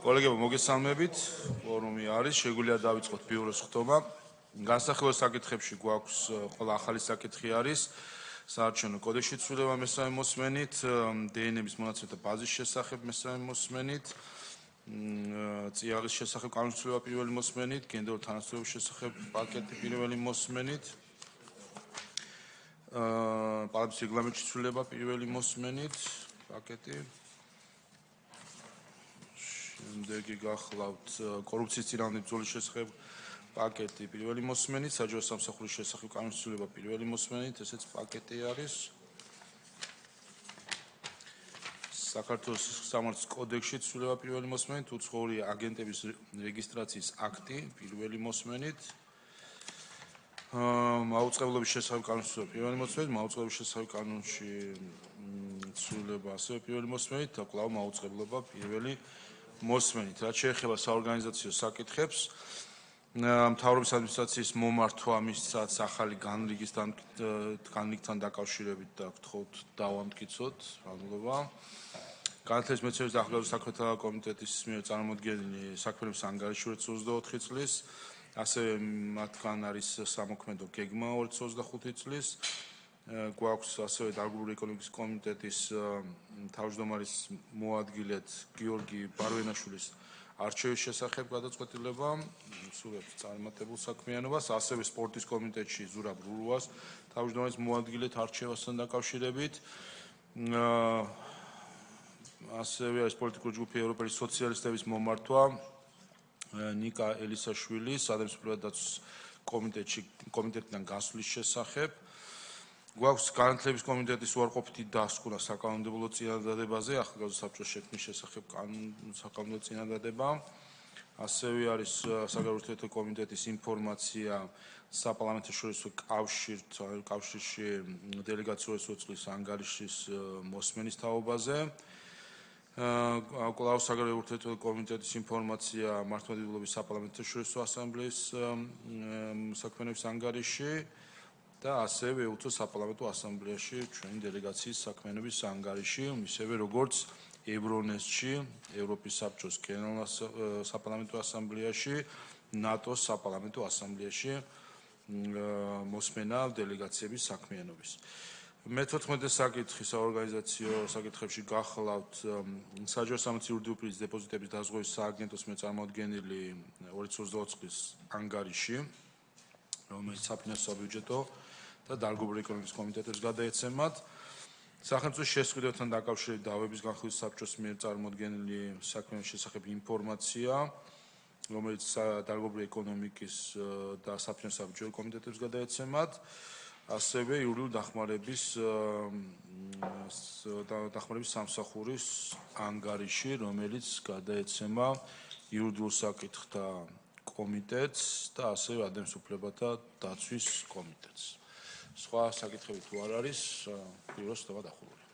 კოლეგებო, მოგესალმებით. ფორუმი არის, შეგვიძლია დავიწყოთ ბიუროს ხდომა. განსახილველ საკითხებში გვაქვს ყველა ახალი საკითხი არის. საარჩევნო კოდექსში ცვლილება მესამე მოსმენით, დნმ-ის მონაცემთა ბაზის შესახებ მესამე მოსმენით, წიაღის შესახებ კანონის ცვლილება პირველი მოსმენით, გენდერული თანასწორობის შესახებ პაკეტი პირველი მოსმენით, პარლამენტის რეგლამენტში ცვლილება პირველი მოსმენით, პაკეტი. შემდეგი გახლავთ კორუფციის წინააღმდეგ ბრძოლის შესახებ პაკეტი პირველი მოსმენით, საჯარო სამსახურის შესახებ კანონის ცვლილება პირველი მოსმენით, ესეც პაკეტი არის. საქართველოს სამართლის კოდექსში ცვლილება პირველი მოსმენით, უცხოური აგენტების რეგისტრაციის აქტი პირველი მოსმენით, მაუწყებლობის შესახებ კანონის ცვლილება პირველი მოსმენით, მაუწყებლობის შესახებ კანონში ცვლილება ასევე პირველი მოსმენით და კვლავ მაუწყებლობა პირველი მოსმენით. რაც შეეხება საორგანიზაციო საკითხებს, მთავრობის ადმინისტრაციის მომართვა მისცაც ახალი განრიგთან დაკავშირებით და გთხოვთ დავამტკიცოთ მადლობა. განათლების მეცნიერების და ახალგაზრდულ საქმეთა კომიტეტის მიერ წარმოდგენილი საქმიანობის ანგარიში 2024 წლის, ასევე მათგან არის სამოქმედო გეგმა 2025 წლის. გვაქვს ასევე დარგული ეკონომიკის კომიტეტის თავმჯდომარის მოადგილედ გიორგი ბარვენაშვილის არჩევის შესახებ გადაწყვეტილება, სურვებს წარმატებულ საქმიანობას, ასევე სპორტის კომიტეტში ზურაბ რურუას თავმჯდომარის მოადგილედ არჩევასთან დაკავშირებით. ასევე არის პოლიტიკური ჯგუფი ევროპელი სოციალისტების მომართვა ნიკა ელისაშვილის ადამიანთა დაცვის კომიტეტიდან გასვლის შესახებ. გვაქვს განათლების კომიტეტის უარყოფითი დასკვნა საკანონმდებლო წინადადებაზე, ახალგაზრდულ საბჭოს შექმნის შესახებ საკანონმდებლო წინადადება. ასევე არის საგარეო ურთიერთობათა კომიტეტის ინფორმაცია საპარლამენტაშორისო კავშირში დელეგაციების წლის ანგარიშის მოსმენის თაობაზე. კვლავ საგარეო ურთიერთობათა კომიტეტის ინფორმაცია მართლმადიდებლობის საპარლამენტაშორისო ასამბლეის საქმიანობის ანგარიში და ასევე უცხო საპარლამენტო ასამბლეაში ჩვენი დელეგაციის საქმიანობის ანგარიში, ისევე როგორც ევრონესტში, ევროპის საბჭოს გენერალურ საპარლამენტო ასამბლეაში, ნატოს საპარლამენტო ასამბლეაში მოსმენა დელეგაციების საქმიანობის. მე-14 საკითხი საორგანიზაციო საკითხებში გახლავთ საჯარო სამართლის იურიდიული პირის დეპოზიტების დაზღვევის სააგენტოს მიერ წარმოდგენილი 2024 წლის ანგარიში, რომელიც საფინანსო საბიუჯეტო და დარგობრივი ეკონომიკის კომიტეტებს გადაეცემათ. სახელმწიფოს შესყიდვებთან დაკავშირებით დავების განხილვის საბჭოს მიერ წარმოდგენილი საქმიანობის შესახებ ინფორმაცია, რომელიც დარგობრივი ეკონომიკის და საფინანსო საბიუჯეტო კომიტეტებს გადაეცემათ. ასევე იურიდიული დახმარების სამსახურის ანგარიში, რომელიც გადაეცემა იურიდიულ საკითხთა კომიტეტს და ასევე ადამიანის უფლებათა დაცვის კომიტეტს. სხვა საკითხები თუ არ არის, ბიუროს ხდება დახურული.